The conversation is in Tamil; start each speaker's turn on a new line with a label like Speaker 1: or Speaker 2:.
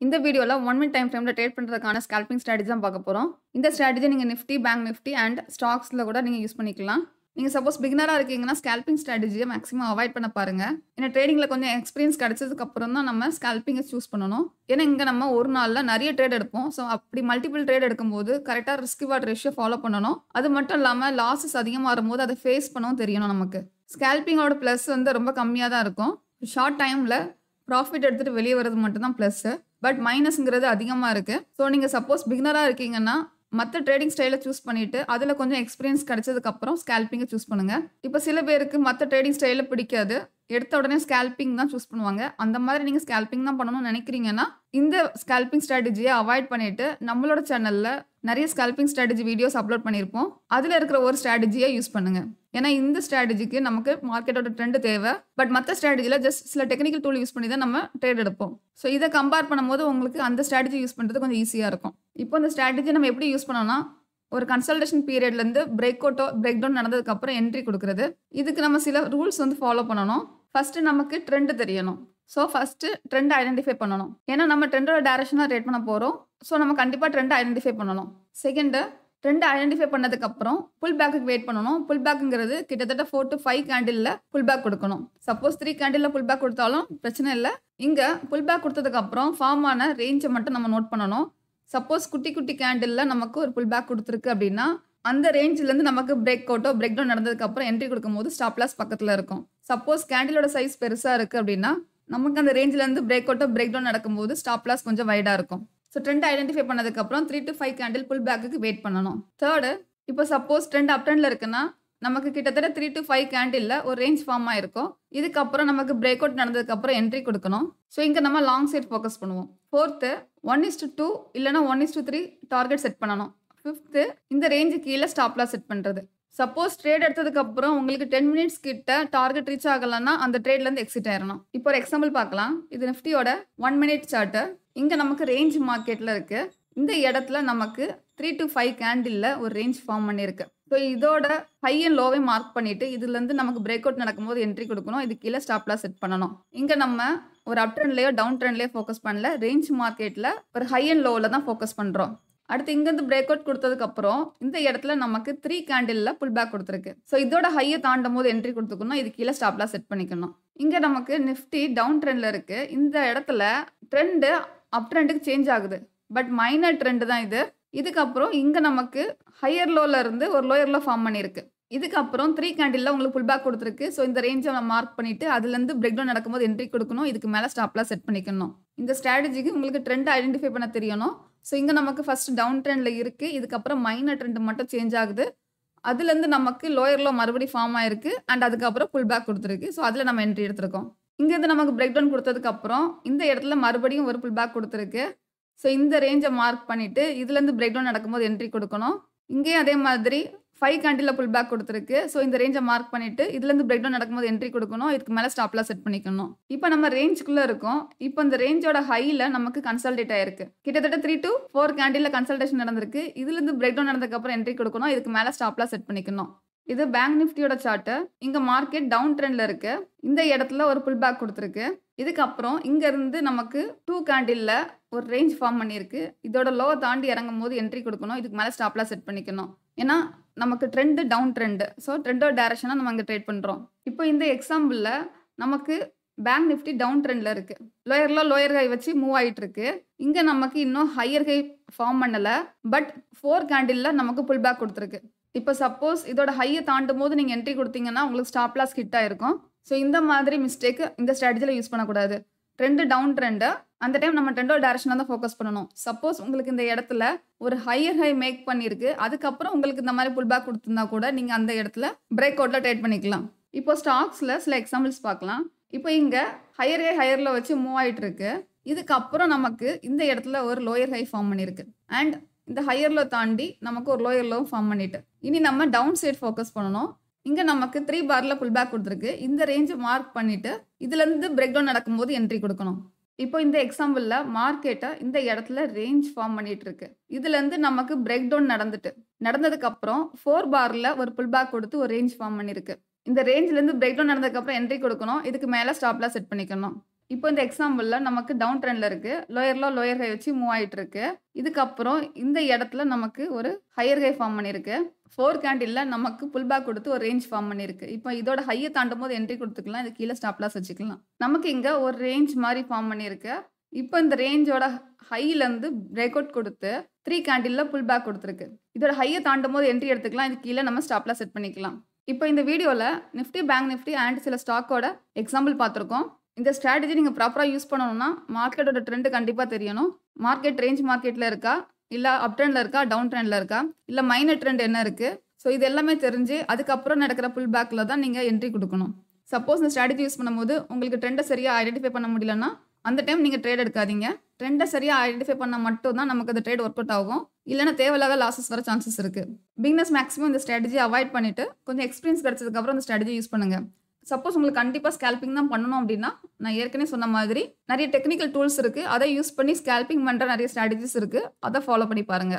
Speaker 1: இந்த வீடியோல 1 மினிட் டைம் ஃப்ரேம்ல ட்ரேட் பண்றதுக்கான ஸ்கேல்பிங் ஸ்ட்ராட்டஜி தான் பார்க்க போறோம். இந்த ஸ்ட்ராட்டஜி நீங்க நிஃப்டி, பேங்க் நிஃப்டி அண்ட் ஸ்டாக்ஸ்ல கூட நீங்க யூஸ் பண்ணிக்கலாம். நீங்க சப்போஸ் பிகினரா இருக்கீங்கன்னா ஸ்கேல்பிங் ஸ்ட்ராட்டஜியை மேக்ஸிமம் அவாய்ட் பண்ண பாருங்க. ஏன்னா ட்ரேடிங்ல கொஞ்சம் எக்ஸ்பீரியன்ஸ் கிடைச்சதுக்கு அப்புறம் தான் நம்ம ஸ்கேல்பிங்கை சூஸ் பண்ணணும். ஏன்னா இங்க நம்ம ஒரு நாள்ல நிறைய ட்ரேட் எடுப்போம். ஸோ அப்படி மல்டிபிள் ட்ரேட் எடுக்கும்போது கரெக்டாக ரிஸ்க் ரிவார்ட் ரேஷியோ ஃபாலோ பண்ணணும். அது மட்டும் இல்லாமல் லாஸஸ் அதிகமாக வரும்போது அதை ஃபேஸ் பண்ணவும் தெரியணும் நமக்கு. ஸ்கேல்பிங்கோட ப்ளஸ் வந்து ரொம்ப கம்மியாக தான் இருக்கும். ஷார்ட் டைமில் ப்ராஃபிட் எடுத்துகிட்டு வெளியே வர்றது மட்டும் தான் ப்ளஸ்ஸு. பட் மைனஸ்ங்கிறது அதிகமாக இருக்குது. ஸோ நீங்கள் சப்போஸ் பிகினராக இருக்கீங்கன்னா மற்ற ட்ரேடிங் ஸ்டைலை சூஸ் பண்ணிவிட்டு அதில் கொஞ்சம் எக்ஸ்பீரியன்ஸ் கிடைச்சதுக்கப்புறம் ஸ்கேல்பிங்கை சூஸ் பண்ணுங்கள். இப்போ சில பேருக்கு மற்ற ட்ரேடிங் ஸ்டைலில் பிடிக்காது, எடுத்த உடனே ஸ்கேல்பிங் தான் சூஸ் பண்ணுவாங்க. அந்த மாதிரி நீங்கள் ஸ்கேல்பிங் தான் பண்ணணும்னு நினைக்கிறீங்கன்னா இந்த ஸ்கேல்பிங் ஸ்ட்ராட்டஜியை அவாய்ட் பண்ணிவிட்டு நம்மளோட சேனலில் நிறைய ஸ்கேல்பிங் ஸ்ட்ராட்டஜி வீடியோஸ் அப்லோட் பண்ணியிருப்போம். அதில் இருக்கிற ஒரு ஸ்ட்ராட்டஜியை யூஸ் பண்ணுங்கள். ஏன்னா இந்த ஸ்ட்ராட்டஜிக்கு நமக்கு மார்க்கெட்டோட ட்ரெண்ட் தேவை. பட் மற்ற ஸ்ட்ராட்டஜியில் ஜஸ்ட் சில டெக்னிக்கல் டூல் யூஸ் பண்ணி தான் நம்ம ட்ரேட் எடுப்போம். ஸோ இதை கம்பேர் பண்ணும்போது உங்களுக்கு அந்த ஸ்ட்ராட்டஜி யூஸ் பண்ணுறது கொஞ்சம் ஈஸியாக இருக்கும். இப்போ இந்த ஸ்ட்ராட்டஜி நம்ம எப்படி யூஸ் பண்ணோம்னா, ஒரு கன்சல்டேஷன் பீரியட்லேருந்து பிரேக் டவுன் நடந்ததுக்கப்புறம் என்ட்ரி கொடுக்குறது. இதுக்கு நம்ம சில ரூல்ஸ் வந்து ஃபாலோ பண்ணணும். ஃபஸ்ட்டு நமக்கு ட்ரெண்ட் தெரியணும். ஸோ ஃபஸ்ட்டு ட்ரெண்ட் ஐடென்டிஃபை பண்ணணும். ஏன்னா நம்ம ட்ரெண்டோட டேரக்ஷனாக ரேட் பண்ண போகிறோம். ஸோ நம்ம கண்டிப்பாக ட்ரெண்ட் ஐடென்டிஃபை பண்ணணும். செகண்டு, ட்ரெண்ட் ஐடென்டிஃபை பண்ணதுக்கப்புறம் புல் பேக்குக்கு வெயிட் பண்ணணும். புல் பேக்குங்கிறது கிட்டத்தட்ட 4 to 5 கேண்டிலில் புல் பேக் கொடுக்கணும். சப்போஸ் 3 கேண்டிலில் புல் பேக் கொடுத்தாலும் பிரச்சனை இல்லை. இங்கே புல் பேக் கொடுத்ததுக்கப்புறம் ஃபார்ம் ஆன ரேஞ்சை மட்டும் நம்ம நோட் பண்ணணும். சப்போஸ் குட்டி குட்டி கேண்டிலில் நமக்கு ஒரு புல் பேக் கொடுத்துருக்கு அப்படின்னா அந்த ரேஞ்சிலேருந்து நமக்கு பிரேக் டவுன் நடந்ததுக்கப்புறம் என்ட்ரி கொடுக்கும்போது ஸ்டாப் லாஸ் பக்கத்தில் இருக்கும். சப்போஸ் கேண்டிலோட சைஸ் பெருசாக இருக்குது அப்படின்னா நமக்கு அந்த ரேஞ்சிலேருந்து பிரேக் டவுன் நடக்கும்போது ஸ்டாப் லாஸ் கொஞ்சம் வைடாக இருக்கும். ஸோ ட்ரெண்ட் ஐடென்டிஃபை பண்ணதுக்கப்புறம் 3 to 5 கேண்டில் புல் பேக்குக்கு வெயிட் பண்ணணும். தேர்டு, இப்போ சப்போஸ் ட்ரெண்ட் அப் ட்ரெண்டில் இருக்குன்னா நமக்கு கிட்டத்தட்ட 3 to 5 கேண்டிலில் ஒரு ரேஞ்ச் ஃபார்ம் ஆயிருக்கும். இதுக்கப்புறம் நமக்கு பிரேக் அவுட் நடந்ததுக்கப்புறம் என்ட்ரி கொடுக்கணும். ஸோ இங்கே நம்ம லாங் சைட் ஃபோக்கஸ் பண்ணுவோம். ஃபோர்த்து, 1:2 இல்லைனா 1:3 டார்கெட் செட் பண்ணணும். ஃபிஃப்த்து, இந்த ரேஞ்சு கீழே ஸ்டாப் லாஸ் செட் பண்ணுறது. சப்போஸ் ட்ரேட் எடுத்ததுக்கப்புறம் உங்களுக்கு 10 மினிட்ஸ் கிட்ட டார்கெட் ரீச் ஆகலைன்னா அந்த ட்ரேட்லேருந்து எக்ஸிட் ஆயிடணும். இப்போ ஒரு எக்ஸாம்பிள் பார்க்கலாம். இது நிஃப்டியோட 1 மினிட் சார்ட்டு. இங்கே நமக்கு ரேஞ்ச் மார்க்கெட்டில் இருக்குது. இந்த இடத்துல நமக்கு 3 to 5 கேண்டிலில் ஒரு ரேஞ்ச் ஃபார்ம் பண்ணியிருக்கு. ஸோ இதோட ஹை அண்ட் லோவை மார்க் பண்ணிவிட்டு இதுலேருந்து நமக்கு பிரேக் அவுட் நடக்கும்போது என்ட்ரி கொடுக்கணும். இது கீழே ஸ்டாப் லாஸ் செட் பண்ணணும். இங்கே நம்ம ஒரு அப் ட்ரெண்ட்லேயோ டவுன் ட்ரெண்ட்லேயோ ஃபோக்கஸ் பண்ணல. ரேஞ்ச் மார்க்கெட்டில் ஒரு ஹை அண்ட் லோவில் தான் ஃபோக்கஸ் பண்ணுறோம். அடுத்து இங்கேருந்து பிரேக் அவுட் கொடுத்ததுக்கப்புறம் இந்த இடத்துல நமக்கு 3 கேண்டிலில் புல் பேக் கொடுத்துருக்கு. ஸோ இதோட ஹையை தாண்டும் போது என்ட்ரி கொடுத்துக்கணும். இது கீழே ஸ்டாப் லாஸ் செட் பண்ணிக்கணும். இங்கே நமக்கு நிஃப்டி டவுன் ட்ரெண்டில் இருக்குது. இந்த இடத்துல ட்ரெண்டு அப் ட்ரெண்டுக்கு சேஞ்ச் ஆகுது. பட் மைனர் ட்ரெண்டு தான் இது. இதுக்கப்புறம் இங்கே நமக்கு ஹையர் லோவில் இருந்து ஒரு லோயர் லோ ஃபார்ம் பண்ணியிருக்கு. இதுக்கப்புறம் 3 கேண்டிலில் உங்களுக்கு புல் பேக் கொடுத்துருக்கு. ஸோ இந்த ரேஞ்சை நம்ம மார்க் பண்ணிவிட்டு அதுலேருந்து பிரேக் டவுன் நடக்கும்போது என்ட்ரி கொடுக்கணும். இதுக்கு மேலே ஸ்டாப் லாஸ் செட் பண்ணிக்கணும். இந்த ஸ்ட்ராட்டஜிக்கு உங்களுக்கு ட்ரெண்ட் ஐடென்டிஃபை பண்ண தெரியணும். ஸோ இங்கே நமக்கு ஃபஸ்ட் டவுன் ட்ரெண்டில் இருக்குது. இதுக்கப்புறம் மைனர் ட்ரெண்டு மட்டும் சேஞ்ச் ஆகுது. அதுலேருந்து நமக்கு லோயர் லோ மறுபடியும் ஃபார்ம் ஆயிருக்கு. அண்ட் அதுக்கப்புறம் புல் பேக் கொடுத்துருக்கு. ஸோ அதில் நம்ம என்ட்ரி எடுத்திருக்கோம். இங்கேருந்து நமக்கு பிரேக் டவுன் கொடுத்ததுக்கப்புறம் இந்த இடத்துல மறுபடியும் ஒரு புல் பேக் கொடுத்துருக்கு. ஸோ இந்த ரேஞ்சை மார்க் பண்ணிவிட்டு இதுலேருந்து பிரேக் டவுன் நடக்கும்போது என்ட்ரி கொடுக்கணும். இங்கேயும் அதே மாதிரி 5 கேண்டிலில் புல் பேக் கொடுத்துருக்கு. ஸோ இந்த ரேஞ்சை மார்க் பண்ணிவிட்டு இதுலேருந்து பிரேக் டவுன் நடக்கும்போது என்ட்ரி கொடுக்கணும். இதுக்கு மேலே ஸ்டாப் லாஸ் செட் பண்ணிக்கணும். இப்போ நம்ம ரேஞ்சுக்குள்ளே இருக்கோம். இப்போ இந்த ரேஞ்சோட ஹையில் நமக்கு கன்சல்டேட் ஆயிருக்கு. கிட்டத்தட்ட 3 to 4 கேண்டிலில் கன்சல்டேஷன் நடந்திருக்கு. இதுலேருந்து பிரேக் டவுன் நடந்ததுக்கப்புறம் என்ட்ரி கொடுக்கணும். இதுக்கு மேலே ஸ்டாப் லாஸ் செட் பண்ணிக்கணும். இது பேங்க் நிஃப்டியோட சார்ட்டு. இங்கே மார்க்கெட் டவுன் ட்ரெண்டில் இருக்குது. இந்த இடத்துல ஒரு புல் பேக் கொடுத்துருக்கு. இதுக்கப்புறம் இங்கேருந்து நமக்கு 2 கேண்டிலில் ஒரு ரேஞ்ச் ஃபார்ம் பண்ணியிருக்கு. இதோட லோ தாண்டி இறங்கும் போது என்ட்ரி கொடுக்கணும். இதுக்கு மேலே ஸ்டாப் லாஸ் செட் பண்ணிக்கணும். ஏன்னா நமக்கு ட்ரெண்டு டவுன் ட்ரெண்டு. ஸோ ட்ரெண்டோட டேரக்ஷனாக நம்ம இங்கே ட்ரேட் பண்ணுறோம். இப்போ இந்த எக்ஸாம்பிளில் நமக்கு பேங்க் நிஃப்டி டவுன் ட்ரெண்டில் இருக்குது. லோயர் ஹை வச்சு மூவ் ஆகிட்டு இருக்கு. இங்கே நமக்கு இன்னும் ஹையர் ஹை ஃபார்ம் பண்ணலை. பட் 4 கேண்டிலில் நமக்கு புல் பேக் கொடுத்துருக்கு. இப்போ சப்போஸ் இதோட ஹையை தாண்டும் போது நீங்கள் என்ட்ரி கொடுத்தீங்கன்னா உங்களுக்கு ஸ்டாப் லாஸ் ஹிட் ஆயிருக்கும். ஸோ இந்த மாதிரி மிஸ்டேக்கு இந்த ஸ்ட்ராட்டஜியில் யூஸ் பண்ணக்கூடாது. ட்ரெண்டு டவுன் ட்ரெண்டு அந்த டைம் நம்ம ட்ரெண்டோட டேரக்ஷனாக தான் ஃபோக்கஸ் பண்ணணும். சப்போஸ் உங்களுக்கு இந்த இடத்துல ஒரு ஹையர் ஹை மேக் பண்ணியிருக்கு. அதுக்கப்புறம் உங்களுக்கு இந்த மாதிரி புல் பேக் கொடுத்துருந்தா கூட நீங்கள் அந்த இடத்துல பிரேக் அவுட்டில் ட்ரேட் பண்ணிக்கலாம். இப்போ ஸ்டாக்ஸில் சில எக்ஸாம்பிள்ஸ் பார்க்கலாம். இப்போ இங்கே ஹையரில் வச்சு மூவ் ஆகிட்டு இருக்கு. இதுக்கப்புறம் நமக்கு இந்த இடத்துல ஒரு லோயர் ஹை ஃபார்ம் பண்ணியிருக்கு. அண்ட் இந்த ஹையர்லோ தாண்டி நமக்கு ஒரு லோயர் லோ ஃபார்ம் பண்ணிட்டு இனி நம்ம டவுன் சைட் ஃபோக்கஸ் பண்ணணும். இங்கே நமக்கு 3 பார்ல புல் பேக் கொடுத்துருக்கு. இந்த ரேஞ்சை மார்க் பண்ணிவிட்டு இதுலேருந்து பிரேக் டவுன் நடக்கும்போது என்ட்ரி கொடுக்கணும். இப்போ இந்த எக்ஸாம்பிளில் மார்க்கெட்டை இந்த இடத்துல ரேஞ்ச் ஃபார்ம் பண்ணிட்டு இருக்கு. இதுலேருந்து நமக்கு பிரேக் டவுன் நடந்ததுக்கப்புறம் 4 பார்ல ஒரு புல் பேக் கொடுத்து ஒரு ரேஞ்ச் ஃபார்ம் பண்ணியிருக்கு. இந்த ரேஞ்சிலேருந்து பிரேக் டவுன் நடந்ததுக்கப்புறம் என்ட்ரி கொடுக்கணும். இதுக்கு மேலே ஸ்டாப் லாஸ் செட் பண்ணிக்கணும். இப்போ இந்த எக்ஸாம்பிள்ல நமக்கு டவுன் ட்ரெண்ட்ல இருக்கு. லோயர் லோ, லோயர் ஹை வச்சு மூவ் ஆயிட்டு இருக்கு. இதுக்கப்புறம் இந்த இடத்துல நமக்கு ஒரு ஹையர் ஹை ஃபார்ம் பண்ணியிருக்கு. 4 கேண்டில்ல நமக்கு புல் பேக் குடுத்து ஒரு ரேஞ்ச் ஃபார்ம் பண்ணியிருக்கு. இப்போ இதோட ஹைய தாண்டும்போது என்ட்ரி குடுத்துக்கலாம். இது கீழ ஸ்டாப் லாஸ் வச்சுக்கலாம். நமக்கு இங்க ஒரு ரேஞ்ச் மாரி ஃபார்ம் பண்ணியிருக்கு. இப்போ இந்த ரேஞ்சோட ஹைலருந்து பிரேக் அவுட் குடுத்து 3 கேண்டில்ல புல் பேக் குடுத்துருக்கு. இதோட ஹைய தாண்டும்போது என்ட்ரி எடுத்துக்கலாம். இது கீழ நம்ம ஸ்டாப் லாஸ் செட் பண்ணிக்கலாம். இப்போ இந்த வீடியோல நிஃப்டி, பேங்க் நிஃப்டி அண்ட் சில ஸ்டாக்கோட எக்ஸாம்பிள் பார்த்துருக்கோம். இந்த ஸ்ட்ராட்டஜி நீங்க ப்ராப்பரா யூஸ் பண்ணணும்னா, மார்க்கெட்டோட ட்ரெண்ட் கண்டிப்பா தெரியணும். மார்க்கெட் ரேஞ்ச் மார்க்கெட்ல இருக்கா? இல்ல அப் ட்ரெண்ட்ல இருக்கா? டவுன் ட்ரெண்ட்ல இருக்கா? இல்ல மைனர் ட்ரெண்ட் என்ன இருக்கு? ஸோ இது எல்லாமே தெரிஞ்சு, அதுக்கப்புறம் நடக்கிற புல் பேக்ல தான் நீங்க என்ட்ரி குடுக்கணும். சப்போஸ் இந்த ஸ்ட்ராட்டஜி யூஸ் பண்ணும்போது உங்களுக்கு ட்ரெண்ட சரியா ஐடென்டிஃபை பண்ண முடியலன்னா, அந்த டைம் நீங்க ட்ரேட் எடுக்காதீங்க. ட்ரெண்ட சரியா ஐடென்டிஃபை பண்ணா மட்டும் தான் நமக்கு அந்த ட்ரேட் ஒர்க் அவுட் ஆகும். இல்லன்னா தேவையில்லாத லாஸஸ் வர சான்சஸ் இருக்கு. பிகினர்ஸ் மேக்ஸிமம் இந்த ஸ்ட்ராட்டஜிய அவாய்ட் பண்ணிட்டு, கொஞ்சம் எக்ஸ்பீரியன்ஸ் கிடைச்சதுக்கு அப்புறம் இந்த ஸ்ட்ராட்டஜி யூஸ் பண்ணுங்க. சப்போஸ் உங்களுக்கு கண்டிப்பா ஸ்கேல்பிங் தான் பண்ணணும் அப்படின்னா, நான் ஏற்கனவே சொன்ன மாதிரி நெறைய டெக்னிக்கல் டூல்ஸ் இருக்கு. அத யூஸ் பண்ணி ஸ்கேல்பிங் பண்ற நெறைய ஸ்ட்ராட்டஜிஸ் இருக்கு. அத ஃபாலோ பண்ணி பாருங்க.